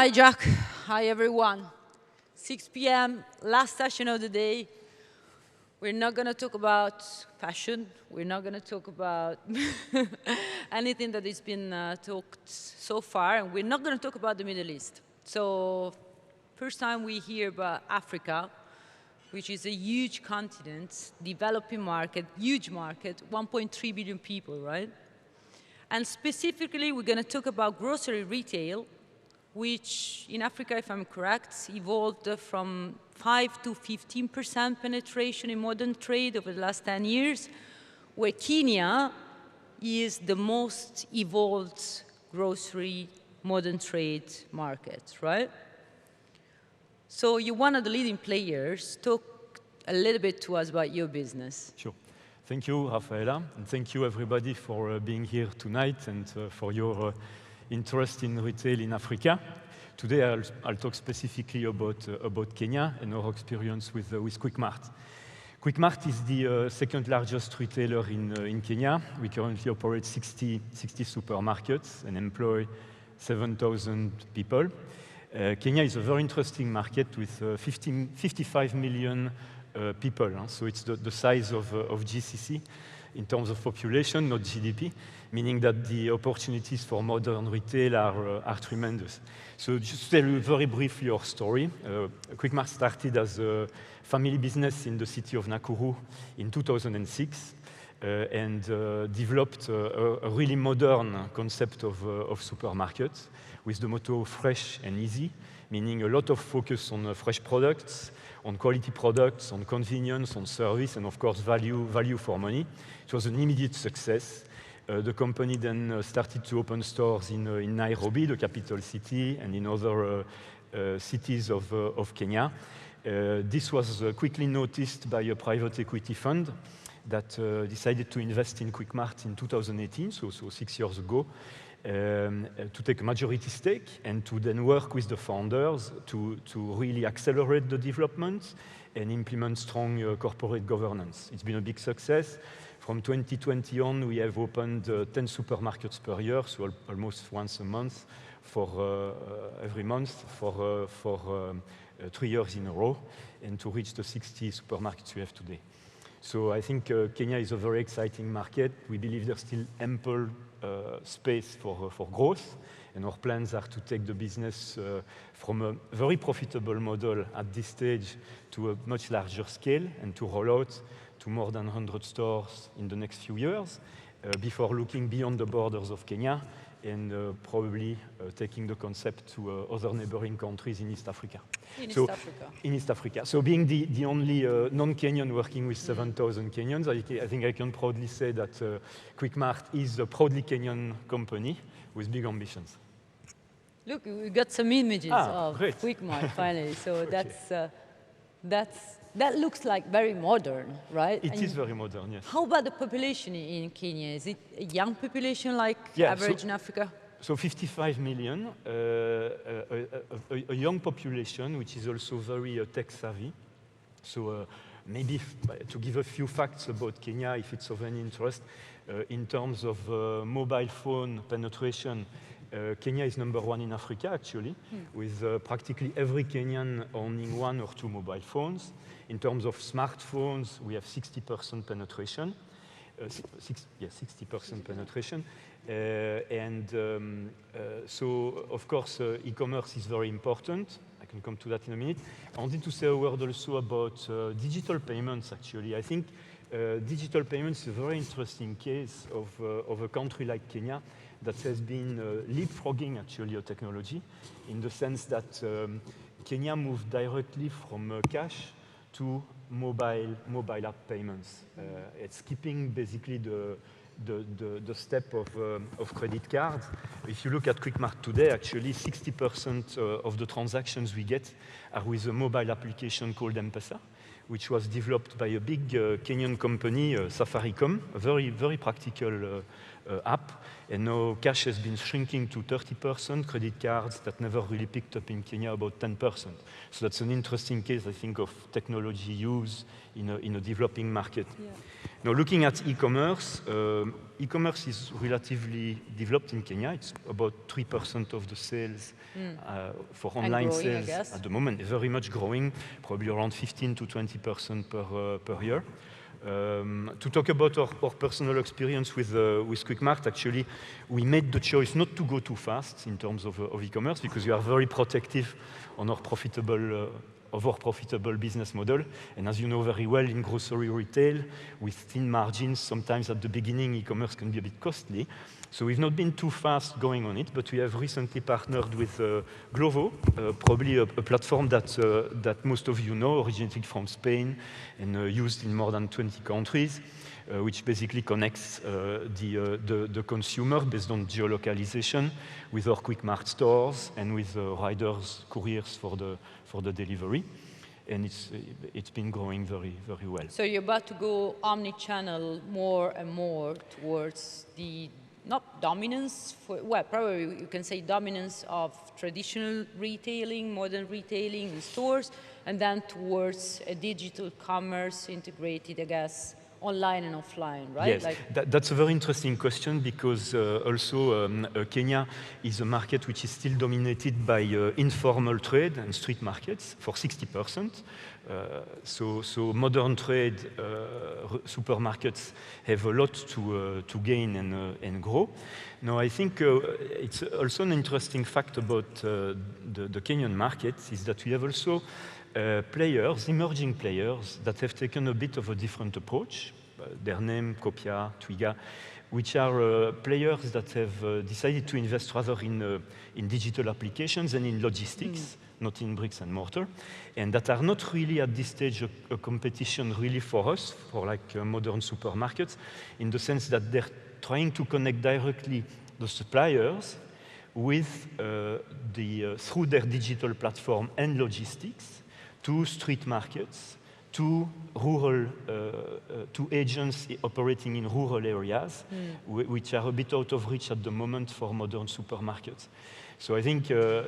Hi, Jack. Hi, everyone. 6 p.m., last session of the day. We're not going to talk about fashion. We're not going to talk about anything that has been talked so far. And we're not going to talk about the Middle East. So first time we hear about Africa, which is a huge continent, developing market, huge market, 1.3 billion people, right? And specifically, we're going to talk about grocery retail, which in Africa, if I'm correct, evolved from 5 to 15% penetration in modern trade over the last 10 years, where Kenya is the most evolved grocery modern trade market, right? So you're one of the leading players. Talk a little bit to us about your business. Sure. Thank you, Raffaella, and thank you, everybody, for being here tonight and for your interest in retail in Africa. Today, I'll talk specifically about Kenya and our experience with Quickmart. Quickmart is the second largest retailer in Kenya. We currently operate 60 supermarkets and employ 7,000 people. Kenya is a very interesting market with 55 million people. So it's the size of GCC in terms of population, not GDP, meaning that the opportunities for modern retail are tremendous. So just to tell you very briefly our story, Quickmart started as a family business in the city of Nakuru in 2006 and developed a really modern concept of supermarkets with the motto fresh and easy, meaning a lot of focus on fresh products, on quality products, on convenience, on service, and of course value for money. It was an immediate success. The company then started to open stores in Nairobi, the capital city, and in other cities of Kenya. This was quickly noticed by a private equity fund that decided to invest in Quickmart in 2018, so 6 years ago, to take a majority stake and to then work with the founders to really accelerate the development and implement strong corporate governance. It's been a big success. From 2020 on, we have opened 10 supermarkets per year, so almost once a month for every month for 3 years in a row, and to reach the 60 supermarkets we have today. So I think Kenya is a very exciting market. We believe there's still ample space for growth, and our plans are to take the business from a very profitable model at this stage to a much larger scale and to roll out to more than 100 stores in the next few years before looking beyond the borders of Kenya and probably taking the concept to other neighboring countries in East Africa. In East Africa. So being the only non-Kenyan working with 7,000 Kenyans, I think I can proudly say that Quickmart is a proudly Kenyan company with big ambitions. Look, we got some images of great. Quickmart finally. So Okay. that looks like very modern, right? It is very modern, yes. How about the population in Kenya? Is it a young population like average in Africa? So 55 million, a young population, which is also very tech-savvy. So maybe to give a few facts about Kenya, if it's of any interest, in terms of mobile phone penetration, Kenya is #1 in Africa, actually, with practically every Kenyan owning 1 or 2 mobile phones. In terms of smartphones, we have 60% penetration. 60% penetration. So, of course, e-commerce is very important. I can come to that in a minute. I wanted to say a word also about digital payments, actually. I think digital payments is a very interesting case of a country like Kenya that has been leapfrogging, actually, a technology in the sense that Kenya moved directly from cash to mobile app payments. It's skipping basically the step of credit cards. If you look at Quickmart today, actually 60% of the transactions we get are with a mobile application called M-Pesa, which was developed by a big Kenyan company, Safaricom, a very, very practical app. And now cash has been shrinking to 30%, credit cards that never really picked up in Kenya about 10%. So that's an interesting case, I think, of technology use in a developing market. Yeah. Now, looking at e-commerce, e-commerce is relatively developed in Kenya. It's about 3% of the sales for online growing, sales I guess. at the moment. Very much growing, probably around 15 to 20% per year. To talk about our personal experience with Quickmart, actually, we made the choice not to go too fast in terms of e-commerce because we are very protective on our profitable business model. And as you know very well, in grocery retail, with thin margins, sometimes at the beginning, e-commerce can be a bit costly. So we've not been too fast going on it, but we have recently partnered with Glovo, probably a platform that most of you know, originated from Spain and used in more than 20 countries, which basically connects the consumer based on geolocalization with our Quickmart stores and with riders, couriers for the delivery. And it's been growing very, very well. So you're about to go omni-channel more and more towards the, not dominance, well, probably you can say dominance of traditional retailing, modern retailing in stores, and then towards a digital commerce integrated, I guess, online and offline, right? Yes, that's a very interesting question because also Kenya is a market which is still dominated by informal trade and street markets for 60%. So modern trade supermarkets have a lot to gain and grow. Now, I think it's also an interesting fact about the Kenyan market is that we have also players, emerging players, that have taken a bit of a different approach. Their name, Kopia, Twiga, which are players that have decided to invest rather in digital applications and in logistics, not in bricks and mortar, and that are not really at this stage a competition really for us, for like modern supermarkets, in the sense that they're trying to connect directly the suppliers with through their digital platform and logistics to street markets, to rural, to agents operating in rural areas, which are a bit out of reach at the moment for modern supermarkets. So I think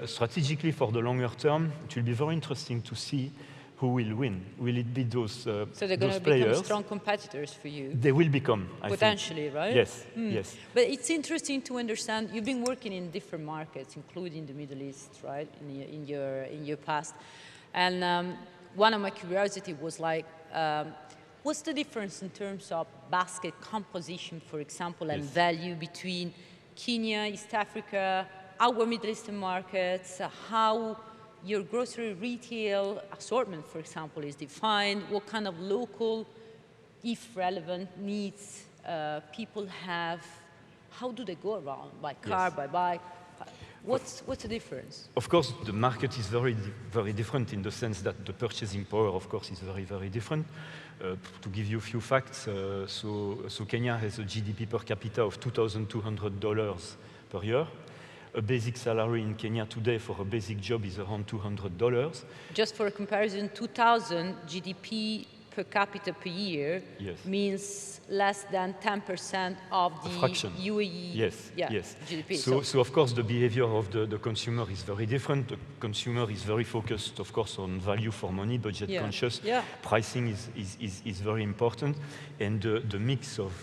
strategically for the longer term, it will be very interesting to see who will win. Will it be those players? So they're going to become strong competitors for you? They will become, I potentially, think. Right? Yes, yes. But it's interesting to understand, you've been working in different markets, including the Middle East, right, in your past. And one of my curiosity was like, what's the difference in terms of basket composition, for example, and value between Kenya, East Africa, our Middle Eastern markets, how your grocery retail assortment, for example, is defined, what kind of local, if relevant, needs people have, how do they go around, by car, by bike? What's the difference? Of course, the market is very, very different in the sense that the purchasing power, of course, is very, very different. To give you a few facts, so Kenya has a GDP per capita of $2,200 per year. A basic salary in Kenya today for a basic job is around $200. Just for a comparison, 2,000 GDP per capita per year means less than 10% of the UAE GDP. So of course, the behavior of the consumer is very different. The consumer is very focused, of course, on value for money, budget conscious. Pricing is very important. And the mix of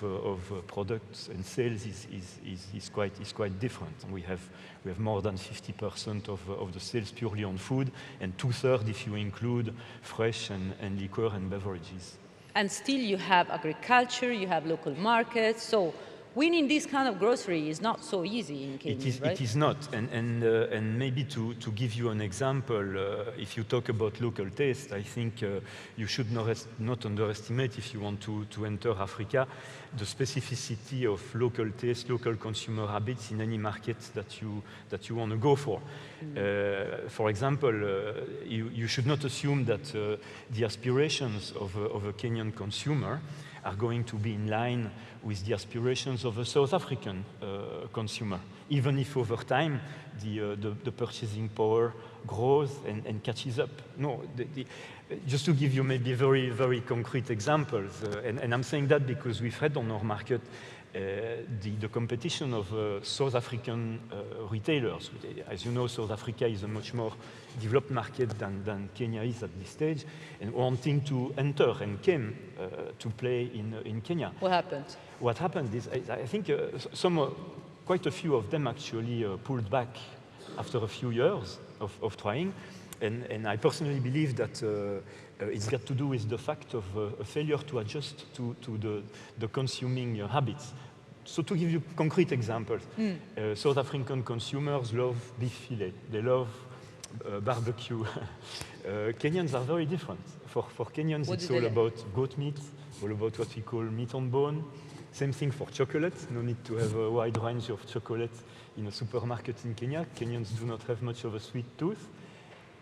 products and sales is quite different. We have more than 50% of the sales purely on food, and 2/3 if you include fresh and liquor and beverages. And still you have agriculture, you have local markets, so winning this kind of grocery is not so easy in Kenya, right? It is not, and maybe to give you an example, if you talk about local taste, I think you should not underestimate, if you want to enter Africa, the specificity of local taste, local consumer habits in any market that you want to go for. For example, you should not assume that the aspirations of a Kenyan consumer are going to be in line with the aspirations of a South African consumer, even if over time the purchasing power grows and catches up. No, just to give you maybe very, very concrete examples, and I'm saying that because we've had on our market the competition of South African retailers. As you know, South Africa is a much more developed market than Kenya is at this stage, and wanting to enter and came to play in Kenya. What happened? What happened is, I think quite a few of them actually pulled back after a few years of trying, and I personally believe that it's got to do with the fact of a failure to adjust to the consuming habits. So to give you concrete examples, South African consumers love beef fillet, they love barbecue. Kenyans are very different. For Kenyans, it's all about goat meat, all about what we call meat on bone. Same thing for chocolate. No need to have a wide range of chocolate in a supermarket in Kenya. Kenyans do not have much of a sweet tooth,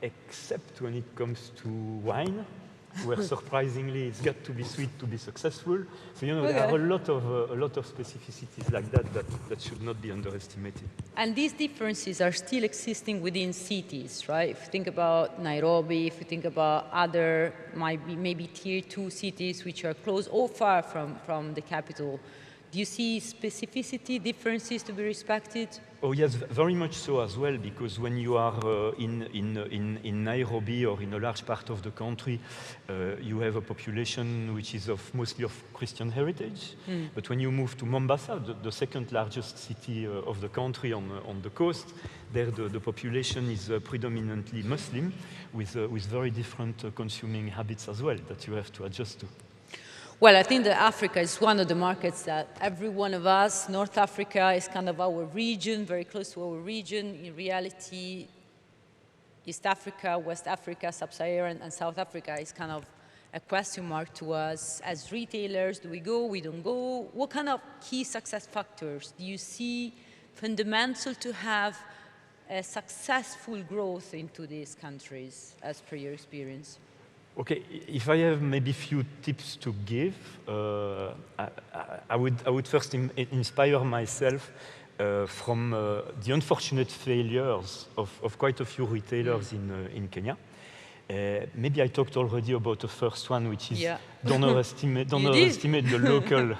except when it comes to wine, where surprisingly it's got to be sweet to be successful. So there are a lot of specificities like that should not be underestimated. And these differences are still existing within cities, right? If you think about Nairobi, if you think about other maybe tier 2 cities which are close or far from the capital, do you see specificity differences to be respected? Oh yes, very much so as well, because when you are in Nairobi or in a large part of the country, you have a population which is mostly of Christian heritage. But when you move to Mombasa, the second largest city of the country on the coast, there the population is predominantly Muslim, with very different consuming habits as well that you have to adjust to. Well, I think that Africa is one of the markets that every one of us, North Africa is kind of our region, very close to our region. In reality, East Africa, West Africa, Sub-Saharan, and South Africa is kind of a question mark to us as retailers. Do we go, we don't go? What kind of key success factors do you see fundamental to have a successful growth into these countries, as per your experience? Okay, if I have maybe a few tips to give, I would first inspire myself from the unfortunate failures of quite a few retailers in Kenya. Maybe I talked already about the first one, which is don't overestimate the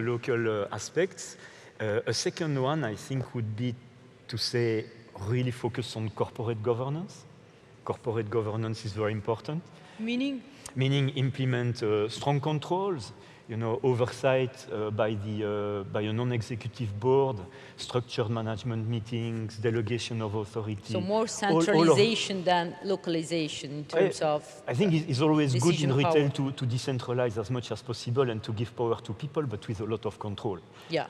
local aspects. A second one, I think, would be to say really focus on corporate governance. Corporate governance is very important. Meaning? Meaning implement strong controls, oversight by a non-executive board, structured management meetings, delegation of authority. So more centralization than localization in terms of I think it's always good in retail power. to decentralize as much as possible and to give power to people, but with a lot of control. Yeah.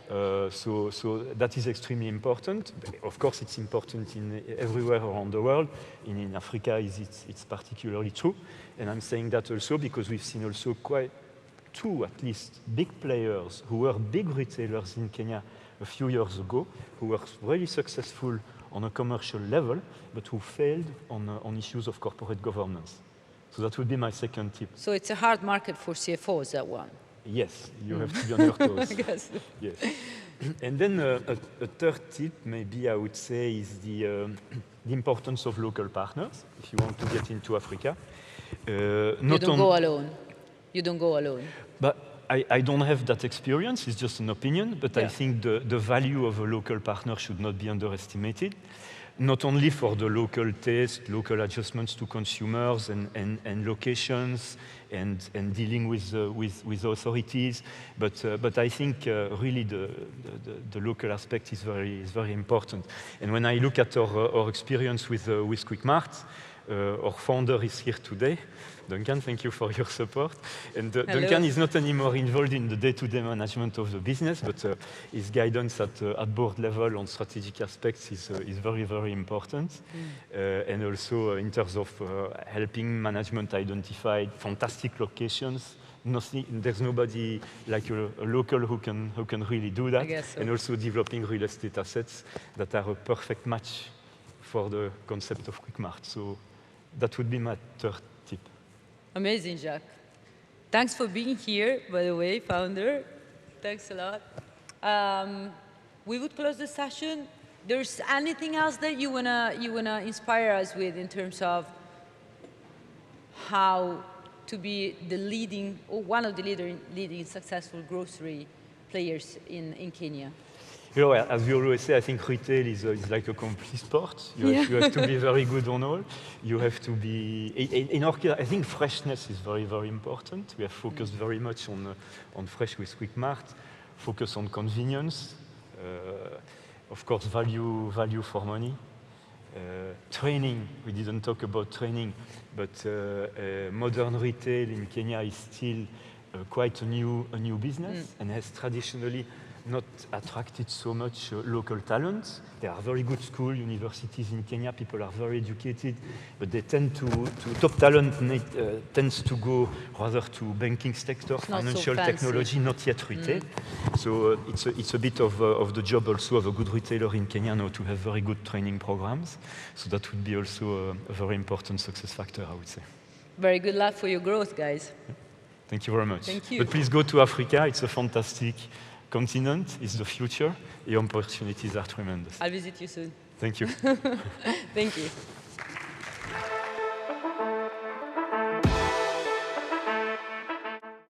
So that is extremely important. Of course, it's important everywhere around the world. In Africa, it's particularly true. And I'm saying that also because we've seen also quite two, at least, big players who were big retailers in Kenya a few years ago, who were really successful on a commercial level, but who failed on issues of corporate governance. So that would be my second tip. So it's a hard market for CFOs, that one. Yes, you have to be on your toes. I guess. Yes. And then a third tip, maybe I would say, is the importance of local partners, if you want to get into Africa. You don't go alone. You don't go alone. But I don't have that experience, it's just an opinion, but I think the value of a local partner should not be underestimated, not only for the local taste, local adjustments to consumers and locations and dealing with authorities, but I think really the local aspect is very important. And when I look at our experience with Quickmart, our founder is here today. Duncan, thank you for your support. And Duncan is not anymore involved in the day-to-day management of the business, but his guidance at board level on strategic aspects is very, very important. And also in terms of helping management identify fantastic locations. There's nobody like a local who can really do that. I guess so. And also developing real estate assets that are a perfect match for the concept of Quickmart. So that would be my third tip. Amazing, Jacques. Thanks for being here, by the way, founder. Thanks a lot. We would close the session there's anything else that you wanna inspire us with in terms of how to be the leading, or one of the leading successful grocery players in Kenya? You know, as you always say, I think retail is like a complete sport. You have to be very good on all. You have to be, in our case, I think freshness is very, very important. We have focused very much on fresh with Quickmart, focus on convenience, of course, value for money. Training, we didn't talk about training, but modern retail in Kenya is still quite a new business and has traditionally not attracted so much local talent. There are very good schools, universities in Kenya, people are very educated, but they tend top talent tends to go rather to banking sector, financial technology, not yet retail. So it's a bit of the job also of a good retailer in Kenya now to have very good training programs. So that would be also a very important success factor, I would say. Very good luck for your growth, guys. Thank you very much. Thank you. But please go to Africa, it's a fantastic continent, it's the future, and opportunities are tremendous. I'll visit you soon. Thank you. Thank you.